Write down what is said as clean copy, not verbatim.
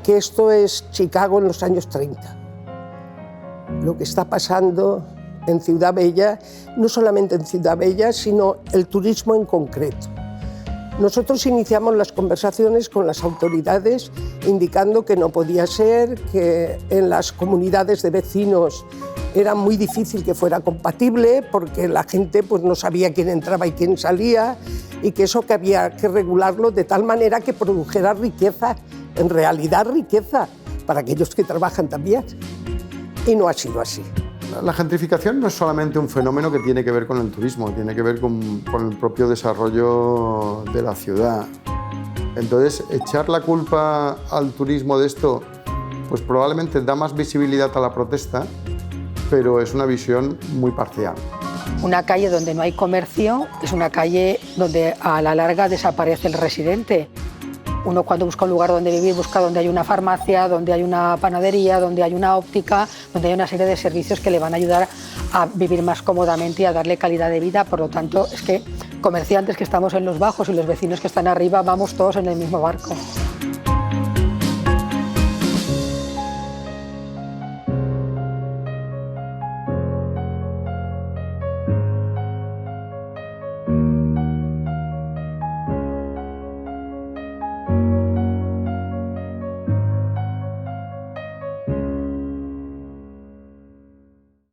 que esto es Chicago en los años 30. Lo que está pasando en Ciudad Bella, no solamente en Ciudad Bella, sino el turismo en concreto. Nosotros iniciamos las conversaciones con las autoridades indicando que no podía ser, que en las comunidades de vecinos era muy difícil que fuera compatible porque la gente pues, no sabía quién entraba y quién salía y que eso que había que regularlo de tal manera que produjera riqueza, en realidad riqueza, para aquellos que trabajan también. Y no ha sido así. La gentrificación no es solamente un fenómeno que tiene que ver con el turismo, tiene que ver con el propio desarrollo de la ciudad. Entonces, echar la culpa al turismo de esto, pues probablemente da más visibilidad a la protesta, pero es una visión muy parcial. Una calle donde no hay comercio es una calle donde a la larga desaparece el residente. Uno cuando busca un lugar donde vivir, busca donde hay una farmacia, donde hay una panadería, donde hay una óptica, donde hay una serie de servicios que le van a ayudar a vivir más cómodamente y a darle calidad de vida. Por lo tanto, es que comerciantes que estamos en los bajos y los vecinos que están arriba, vamos todos en el mismo barco.